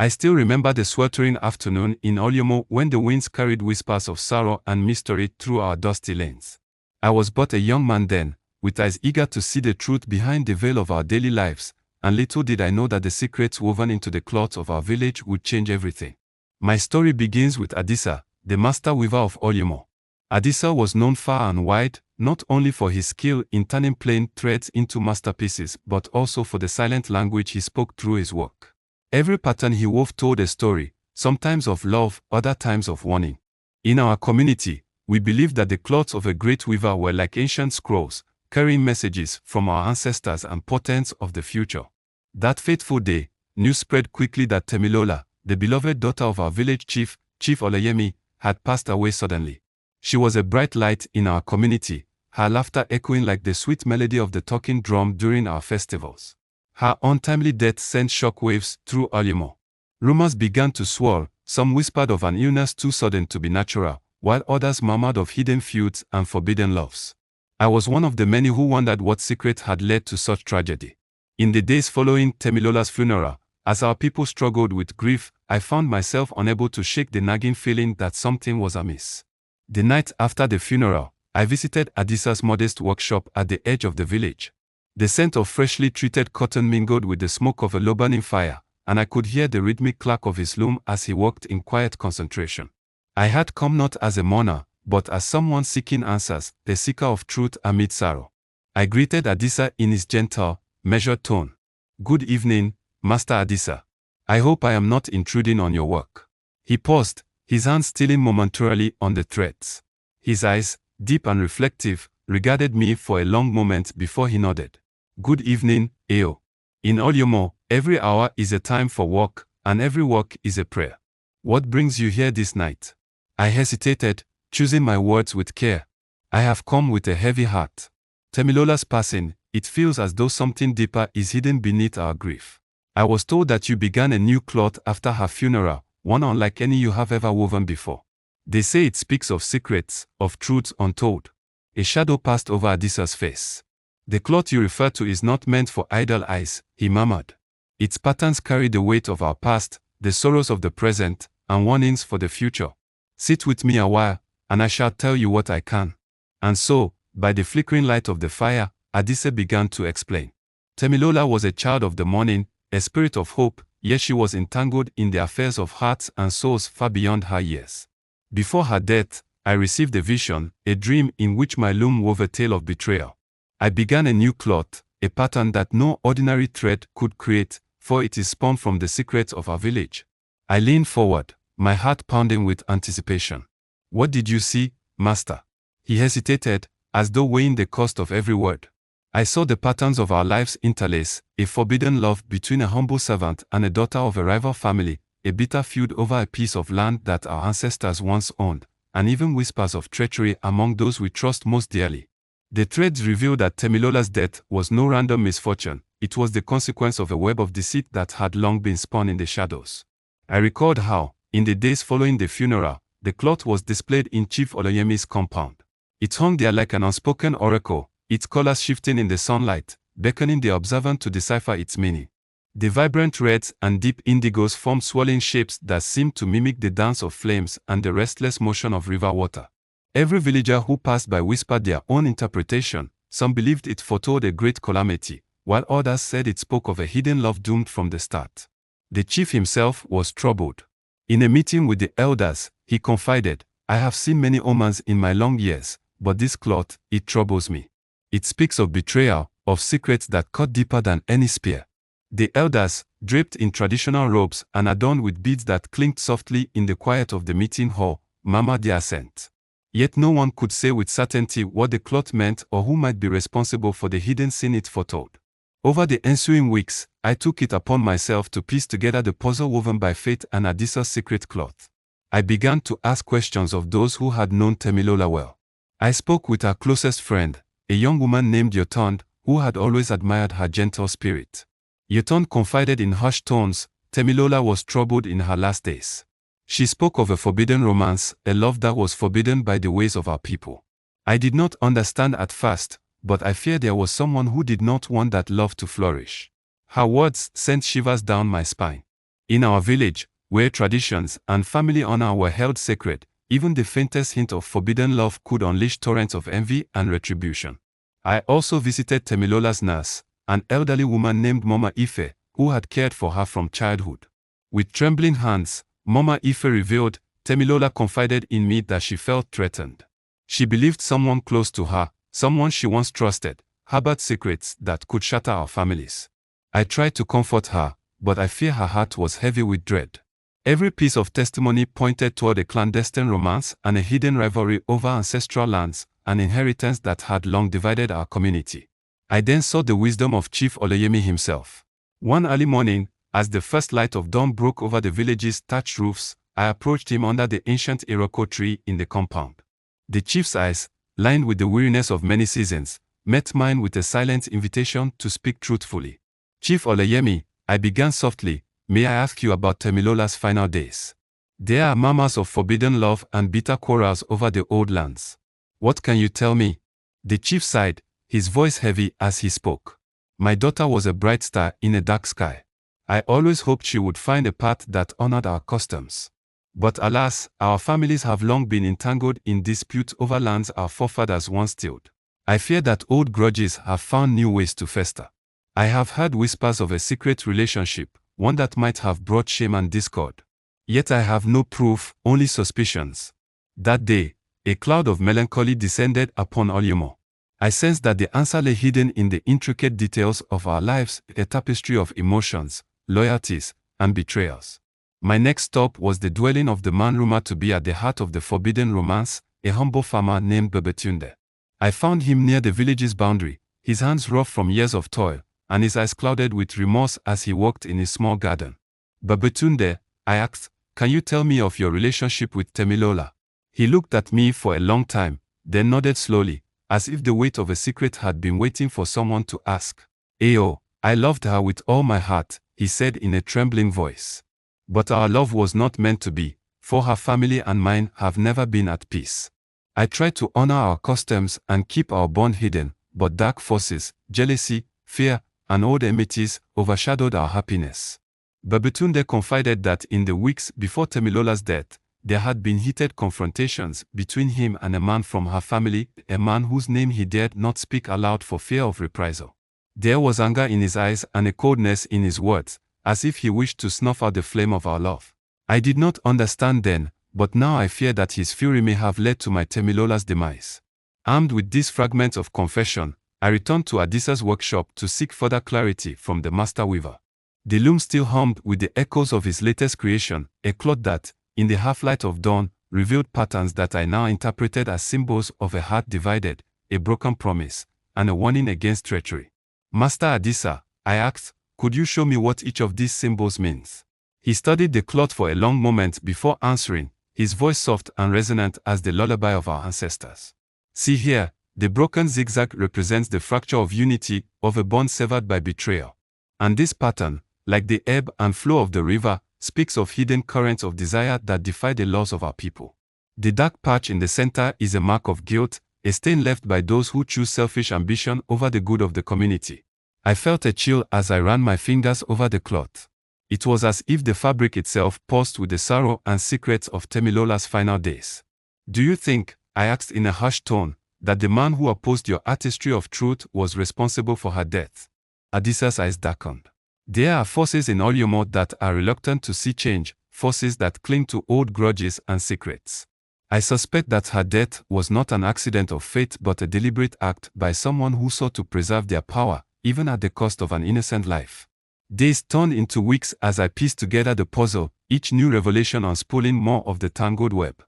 I still remember the sweltering afternoon in Olumo when the winds carried whispers of sorrow and mystery through our dusty lanes. I was but a young man then, with eyes eager to see the truth behind the veil of our daily lives, and little did I know that the secrets woven into the cloth of our village would change everything. My story begins with Adisa, the master weaver of Olumo. Adisa was known far and wide, not only for his skill in turning plain threads into masterpieces, but also for the silent language he spoke through his work. Every pattern he wove told a story, sometimes of love, other times of warning. In our community, we believe that the cloths of a great weaver were like ancient scrolls, carrying messages from our ancestors and portents of the future. That fateful day, news spread quickly that Temilola, the beloved daughter of our village chief, Chief Olayemi, had passed away suddenly. She was a bright light in our community, her laughter echoing like the sweet melody of the talking drum during our festivals. Her untimely death sent shockwaves through Olumo. Rumors began to swirl, some whispered of an illness too sudden to be natural, while others murmured of hidden feuds and forbidden loves. I was one of the many who wondered what secret had led to such tragedy. In the days following Temilola's funeral, as our people struggled with grief, I found myself unable to shake the nagging feeling that something was amiss. The night after the funeral, I visited Adisa's modest workshop at the edge of the village. The scent of freshly treated cotton mingled with the smoke of a low burning fire, and I could hear the rhythmic clack of his loom as he worked in quiet concentration. I had come not as a mourner, but as someone seeking answers, the seeker of truth amid sorrow. I greeted Adisa in his gentle, measured tone. "Good evening, Master Adisa. I hope I am not intruding on your work." He paused, his hands stealing momentarily on the threads. His eyes, deep and reflective, regarded me for a long moment before he nodded. "Good evening, Eo. In Olumo, every hour is a time for work, and every work is a prayer. What brings you here this night?" I hesitated, choosing my words with care. "I have come with a heavy heart. Temilola's passing, it feels as though something deeper is hidden beneath our grief. I was told that you began a new cloth after her funeral, one unlike any you have ever woven before. They say it speaks of secrets, of truths untold." A shadow passed over Adisa's face. "The cloth you refer to is not meant for idle eyes," he murmured. "Its patterns carry the weight of our past, the sorrows of the present, and warnings for the future. Sit with me a while, and I shall tell you what I can." And so, by the flickering light of the fire, Adisa began to explain. Temilola was a child of the morning, a spirit of hope, yet she was entangled in the affairs of hearts and souls far beyond her years. Before her death, I received a vision, a dream in which my loom wove a tale of betrayal. I began a new cloth, a pattern that no ordinary thread could create, for it is spun from the secrets of our village. I leaned forward, my heart pounding with anticipation. "What did you see, Master?" He hesitated, as though weighing the cost of every word. "I saw the patterns of our lives interlace, a forbidden love between a humble servant and a daughter of a rival family, a bitter feud over a piece of land that our ancestors once owned, and even whispers of treachery among those we trust most dearly. The threads revealed that Temilola's death was no random misfortune, it was the consequence of a web of deceit that had long been spun in the shadows." I recalled how, in the days following the funeral, the cloth was displayed in Chief Olayemi's compound. It hung there like an unspoken oracle, its colors shifting in the sunlight, beckoning the observant to decipher its meaning. The vibrant reds and deep indigos formed swirling shapes that seemed to mimic the dance of flames and the restless motion of river water. Every villager who passed by whispered their own interpretation. Some believed it foretold a great calamity, while others said it spoke of a hidden love doomed from the start. The chief himself was troubled. In a meeting with the elders, he confided, "I have seen many omens in my long years, but this cloth, it troubles me. It speaks of betrayal, of secrets that cut deeper than any spear." The elders, draped in traditional robes and adorned with beads that clinked softly in the quiet of the meeting hall, murmured their assent. Yet no one could say with certainty what the cloth meant or who might be responsible for the hidden sin it foretold. Over the ensuing weeks, I took it upon myself to piece together the puzzle woven by fate and Adisa's secret cloth. I began to ask questions of those who had known Temilola well. I spoke with her closest friend, a young woman named Yotond, who had always admired her gentle spirit. Yotond confided in hushed tones, Temilola was troubled in her last days. She spoke of a forbidden romance, a love that was forbidden by the ways of our people. I did not understand at first, but I feared there was someone who did not want that love to flourish. Her words sent shivers down my spine. In our village, where traditions and family honor were held sacred, even the faintest hint of forbidden love could unleash torrents of envy and retribution. I also visited Temilola's nurse, an elderly woman named Mama Ife, who had cared for her from childhood. With trembling hands, Mama Ife revealed, Temilola confided in me that she felt threatened. She believed someone close to her, someone she once trusted, harbored secrets that could shatter our families. I tried to comfort her, but I fear her heart was heavy with dread. Every piece of testimony pointed toward a clandestine romance and a hidden rivalry over ancestral lands, an inheritance that had long divided our community. I then saw the wisdom of Chief Olumo himself. One early morning, as the first light of dawn broke over the village's thatched roofs, I approached him under the ancient Iroko tree in the compound. The chief's eyes, lined with the weariness of many seasons, met mine with a silent invitation to speak truthfully. Chief Olumo, I began softly, may I ask you about Temilola's final days? There are murmurs of forbidden love and bitter quarrels over the old lands. What can you tell me? The chief sighed, his voice heavy as he spoke. My daughter was a bright star in a dark sky. I always hoped she would find a path that honored our customs. But alas, our families have long been entangled in disputes over lands our forefathers once tilled. I fear that old grudges have found new ways to fester. I have heard whispers of a secret relationship, one that might have brought shame and discord. Yet I have no proof, only suspicions. That day, a cloud of melancholy descended upon Olumo. I sensed that the answer lay hidden in the intricate details of our lives, a tapestry of emotions, loyalties, and betrayals. My next stop was the dwelling of the man rumored to be at the heart of the forbidden romance, a humble farmer named Bebetunde. I found him near the village's boundary, his hands rough from years of toil, and his eyes clouded with remorse as he walked in his small garden. Bebetunde, I asked, can you tell me of your relationship with Temilola? He looked at me for a long time, then nodded slowly, as if the weight of a secret had been waiting for someone to ask. Ayo, I loved her with all my heart, he said in a trembling voice. But our love was not meant to be, for her family and mine have never been at peace. I tried to honor our customs and keep our bond hidden, but dark forces, jealousy, fear, and old enmities overshadowed our happiness. Bebetunde confided that in the weeks before Temilola's death, there had been heated confrontations between him and a man from her family, a man whose name he dared not speak aloud for fear of reprisal. There was anger in his eyes and a coldness in his words, as if he wished to snuff out the flame of our love. I did not understand then, but now I fear that his fury may have led to my Temilola's demise. Armed with these fragments of confession, I returned to Adisa's workshop to seek further clarity from the master weaver. The loom still hummed with the echoes of his latest creation, a cloth that, in the half-light of dawn, revealed patterns that I now interpreted as symbols of a heart divided, a broken promise, and a warning against treachery. Master Adisa, I asked, could you show me what each of these symbols means? He studied the cloth for a long moment before answering, his voice soft and resonant as the lullaby of our ancestors. See here, the broken zigzag represents the fracture of unity, of a bond severed by betrayal. And this pattern, like the ebb and flow of the river, speaks of hidden currents of desire that defy the laws of our people. The dark patch in the center is a mark of guilt, a stain left by those who choose selfish ambition over the good of the community. I felt a chill as I ran my fingers over the cloth. It was as if the fabric itself pulsed with the sorrow and secrets of Temilola's final days. Do you think, I asked in a hushed tone, that the man who opposed your artistry of truth was responsible for her death? Adisa's eyes darkened. There are forces in Olumo that are reluctant to see change, forces that cling to old grudges and secrets. I suspect that her death was not an accident of fate but a deliberate act by someone who sought to preserve their power, even at the cost of an innocent life. Days turned into weeks as I pieced together the puzzle, each new revelation unspooling more of the tangled web.